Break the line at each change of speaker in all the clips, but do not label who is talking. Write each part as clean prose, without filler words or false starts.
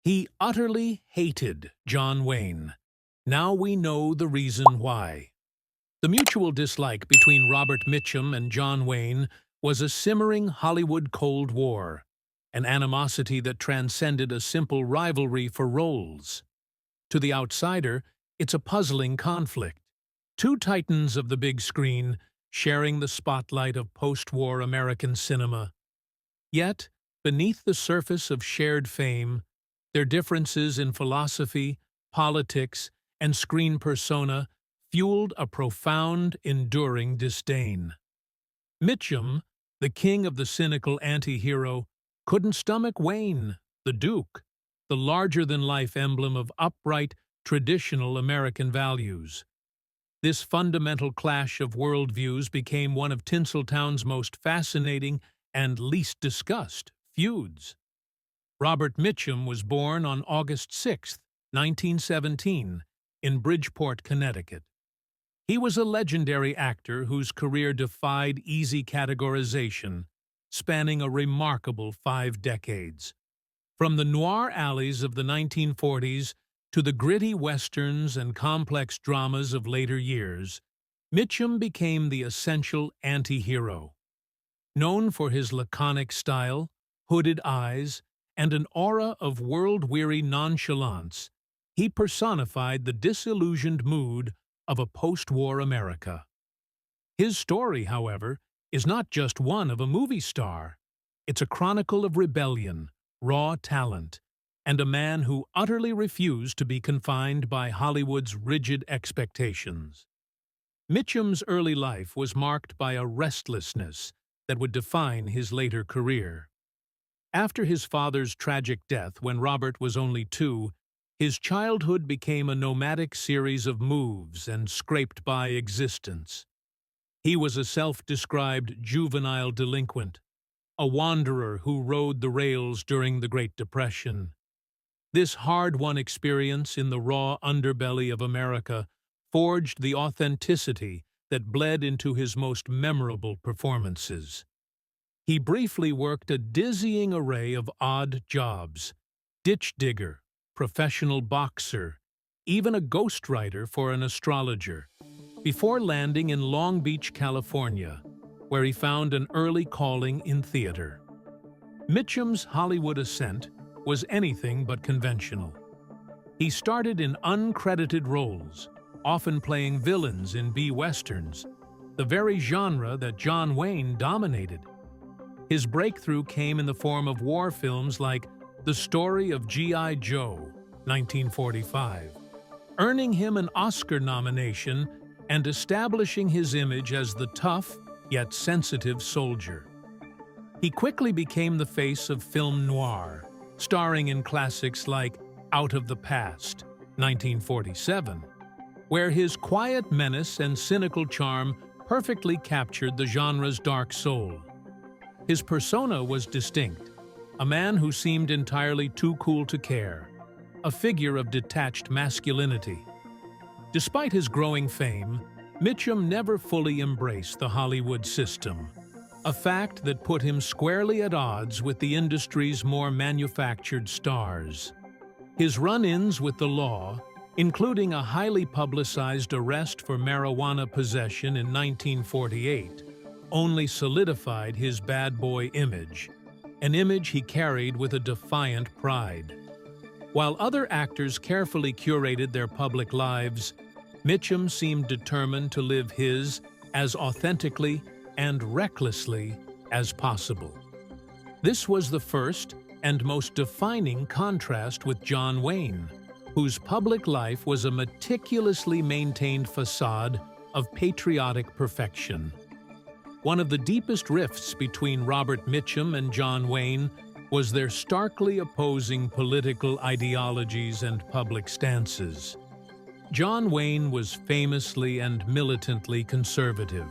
He utterly hated John Wayne. Now we know the reason why. The mutual dislike between Robert Mitchum and John Wayne was a simmering Hollywood Cold War, an animosity that transcended a simple rivalry for roles. To the outsider, it's a puzzling conflict. Two titans of the big screen sharing the spotlight of post-war American cinema. Yet, beneath the surface of shared fame, their differences in philosophy, politics, and screen persona fueled a profound, enduring disdain. Mitchum, the king of the cynical anti-hero, couldn't stomach Wayne, the Duke, the larger-than-life emblem of upright, traditional American values. This fundamental clash of worldviews became one of Tinseltown's most fascinating and least discussed feuds. Robert Mitchum was born on August 6, 1917, in Bridgeport, Connecticut. He was a legendary actor whose career defied easy categorization, spanning a remarkable 5 decades. From the noir alleys of the 1940s to the gritty westerns and complex dramas of later years, Mitchum became the essential anti-hero. Known for his laconic style, hooded eyes, and an aura of world-weary nonchalance, he personified the disillusioned mood of a post-war America. His story, however, is not just one of a movie star. It's a chronicle of rebellion, raw talent, and a man who utterly refused to be confined by Hollywood's rigid expectations. Mitchum's early life was marked by a restlessness that would define his later career. After his father's tragic death when Robert was only 2, his childhood became a nomadic series of moves and scraped-by existence. He was a self-described juvenile delinquent, a wanderer who rode the rails during the Great Depression. This hard-won experience in the raw underbelly of America forged the authenticity that bled into his most memorable performances. He briefly worked a dizzying array of odd jobs: ditch digger, professional boxer, even a ghostwriter for an astrologer, before landing in Long Beach, California, where he found an early calling in theater. Mitchum's Hollywood ascent was anything but conventional. He started in uncredited roles, often playing villains in B-westerns, the very genre that John Wayne dominated. His breakthrough came in the form of war films like The Story of G.I. Joe, 1945, earning him an Oscar nomination and establishing his image as the tough yet sensitive soldier. He quickly became the face of film noir, starring in classics like Out of the Past, 1947, where his quiet menace and cynical charm perfectly captured the genre's dark soul. His persona was distinct, a man who seemed entirely too cool to care, a figure of detached masculinity. Despite his growing fame, Mitchum never fully embraced the Hollywood system, a fact that put him squarely at odds with the industry's more manufactured stars. His run-ins with the law, including a highly publicized arrest for marijuana possession in 1948, only solidified his bad boy image, an image he carried with a defiant pride. While other actors carefully curated their public lives, Mitchum seemed determined to live his as authentically and recklessly as possible. This was the first and most defining contrast with John Wayne, whose public life was a meticulously maintained facade of patriotic perfection. One of the deepest rifts between Robert Mitchum and John Wayne was their starkly opposing political ideologies and public stances. John Wayne was famously and militantly conservative,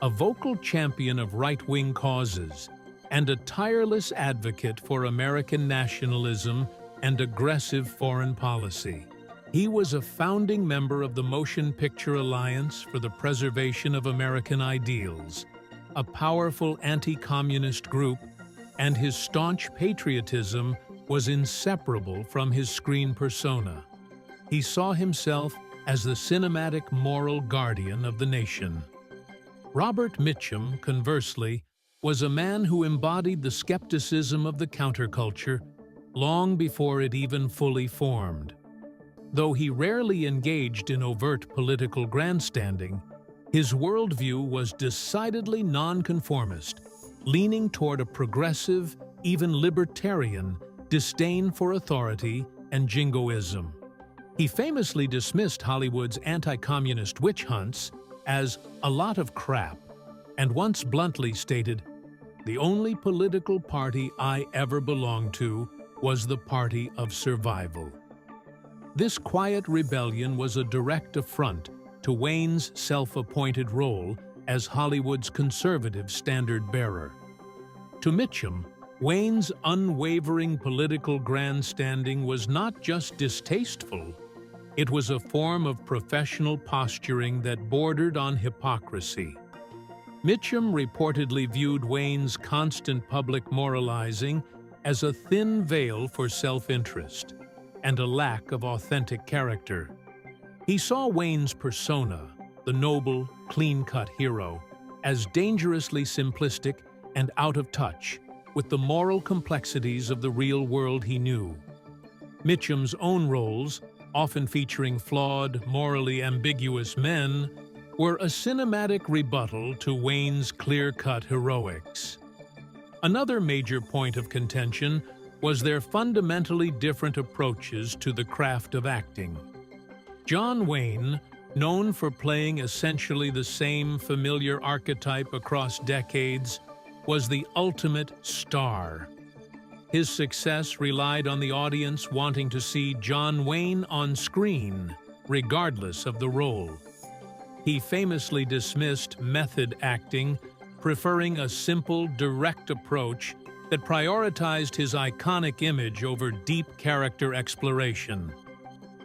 a vocal champion of right-wing causes, and a tireless advocate for American nationalism and aggressive foreign policy. He was a founding member of the Motion Picture Alliance for the Preservation of American Ideals, a powerful anti-communist group, and his staunch patriotism was inseparable from his screen persona. He saw himself as the cinematic moral guardian of the nation. Robert Mitchum, conversely, was a man who embodied the skepticism of the counterculture long before it even fully formed. Though he rarely engaged in overt political grandstanding, his worldview was decidedly nonconformist, leaning toward a progressive, even libertarian, disdain for authority and jingoism. He famously dismissed Hollywood's anti-communist witch hunts as a lot of crap, and once bluntly stated, "The only political party I ever belonged to was the party of survival." This quiet rebellion was a direct affront to Wayne's self-appointed role as Hollywood's conservative standard-bearer. To Mitchum, Wayne's unwavering political grandstanding was not just distasteful, it was a form of professional posturing that bordered on hypocrisy. Mitchum reportedly viewed Wayne's constant public moralizing as a thin veil for self-interest and a lack of authentic character. He saw Wayne's persona, the noble, clean-cut hero, as dangerously simplistic and out of touch with the moral complexities of the real world he knew. Mitchum's own roles, often featuring flawed, morally ambiguous men, were a cinematic rebuttal to Wayne's clear-cut heroics. Another major point of contention was their fundamentally different approaches to the craft of acting. John Wayne, known for playing essentially the same familiar archetype across decades, was the ultimate star. His success relied on the audience wanting to see John Wayne on screen, regardless of the role. He famously dismissed method acting, preferring a simple, direct approach that prioritized his iconic image over deep character exploration.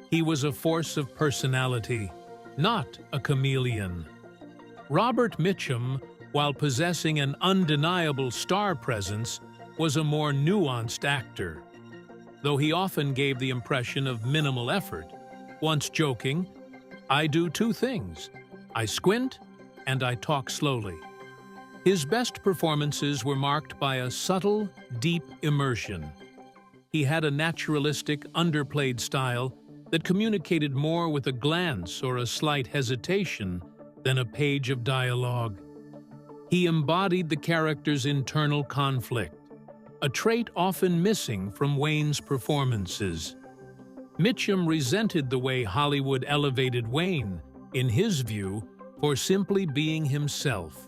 He was a force of personality, not a chameleon. Robert Mitchum, while possessing an undeniable star presence, was a more nuanced actor, though he often gave the impression of minimal effort, once joking, "I do two things. I squint and I talk slowly." His best performances were marked by a subtle, deep immersion. He had a naturalistic, underplayed style that communicated more with a glance or a slight hesitation than a page of dialogue. He embodied the character's internal conflict, a trait often missing from Wayne's performances. Mitchum resented the way Hollywood elevated Wayne, in his view, for simply being himself,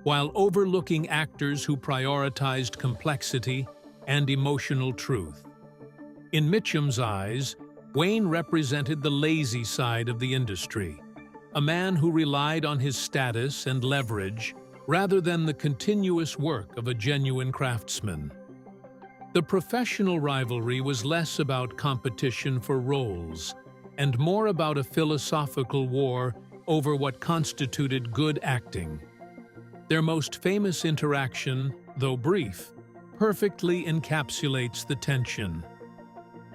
while overlooking actors who prioritized complexity and emotional truth. In Mitchum's eyes, Wayne represented the lazy side of the industry, a man who relied on his status and leverage rather than the continuous work of a genuine craftsman. The professional rivalry was less about competition for roles and more about a philosophical war over what constituted good acting. Their most famous interaction, though brief, perfectly encapsulates the tension.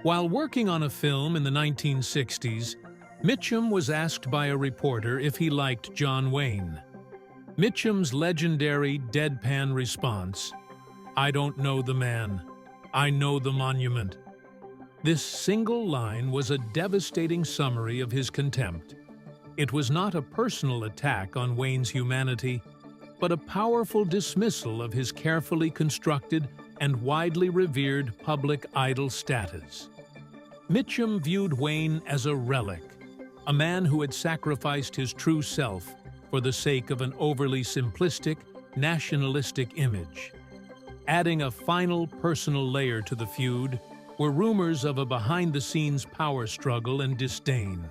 While working on a film in the 1960s, Mitchum was asked by a reporter if he liked John Wayne. Mitchum's legendary deadpan response, "I don't know the man. I know the monument." This single line was a devastating summary of his contempt. It was not a personal attack on Wayne's humanity, but a powerful dismissal of his carefully constructed and widely revered public idol status. Mitchum viewed Wayne as a relic, a man who had sacrificed his true self for the sake of an overly simplistic, nationalistic image. Adding a final personal layer to the feud were rumors of a behind-the-scenes power struggle and disdain.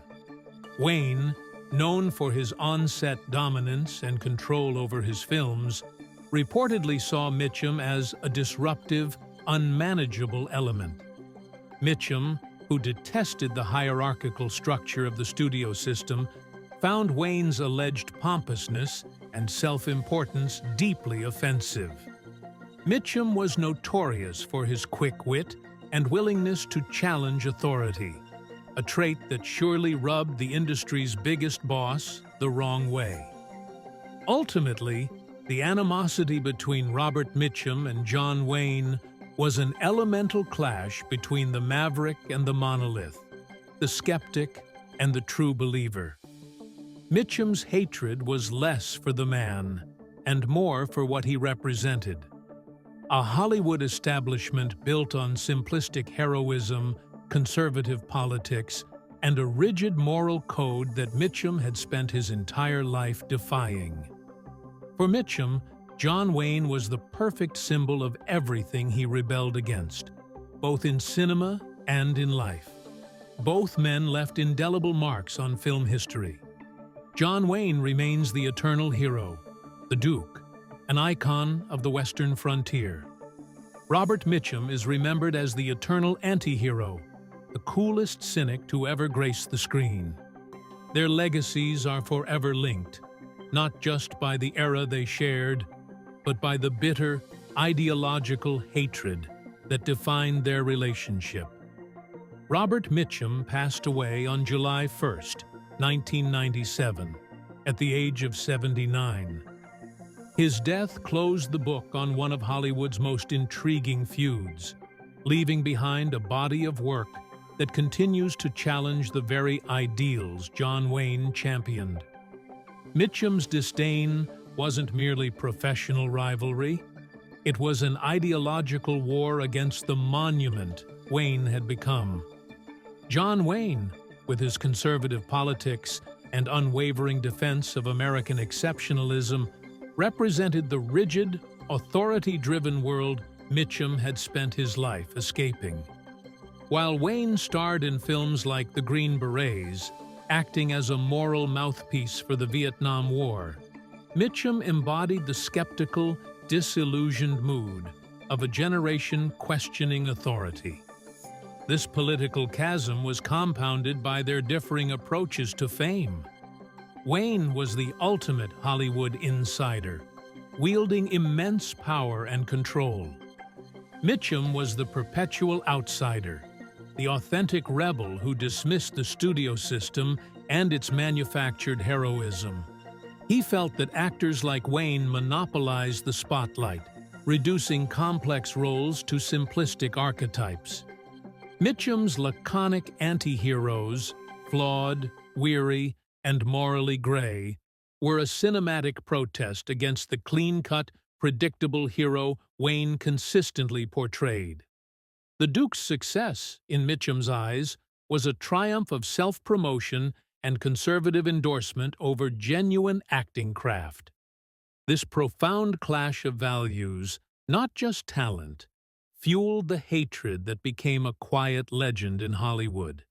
Wayne, known for his on-set dominance and control over his films, reportedly saw Mitchum as a disruptive, unmanageable element. Mitchum, who detested the hierarchical structure of the studio system, found Wayne's alleged pompousness and self-importance deeply offensive. Mitchum was notorious for his quick wit and willingness to challenge authority, a trait that surely rubbed the industry's biggest boss the wrong way. Ultimately, the animosity between Robert Mitchum and John Wayne was an elemental clash between the maverick and the monolith, the skeptic and the true believer. Mitchum's hatred was less for the man and more for what he represented. A Hollywood establishment built on simplistic heroism, conservative politics, and a rigid moral code that Mitchum had spent his entire life defying. For Mitchum, John Wayne was the perfect symbol of everything he rebelled against, both in cinema and in life. Both men left indelible marks on film history. John Wayne remains the eternal hero, the Duke, an icon of the Western frontier. Robert Mitchum is remembered as the eternal anti-hero, the coolest cynic to ever grace the screen. Their legacies are forever linked, not just by the era they shared, but by the bitter, ideological hatred that defined their relationship. Robert Mitchum passed away on July 1st, 1997, at the age of 79. His death closed the book on one of Hollywood's most intriguing feuds, leaving behind a body of work that continues to challenge the very ideals John Wayne championed. Mitchum's disdain wasn't merely professional rivalry. It was an ideological war against the monument Wayne had become. John Wayne, with his conservative politics and unwavering defense of American exceptionalism, represented the rigid, authority-driven world Mitchum had spent his life escaping. While Wayne starred in films like The Green Berets, acting as a moral mouthpiece for the Vietnam War, Mitchum embodied the skeptical, disillusioned mood of a generation questioning authority. This political chasm was compounded by their differing approaches to fame. Wayne was the ultimate Hollywood insider, wielding immense power and control. Mitchum was the perpetual outsider, the authentic rebel who dismissed the studio system and its manufactured heroism. He felt that actors like Wayne monopolized the spotlight, reducing complex roles to simplistic archetypes. Mitchum's laconic anti-heroes, flawed, weary, and morally gray, were a cinematic protest against the clean-cut, predictable hero Wayne consistently portrayed. The Duke's success, in Mitchum's eyes, was a triumph of self-promotion and conservative endorsement over genuine acting craft. This profound clash of values, not just talent, fueled the hatred that became a quiet legend in Hollywood.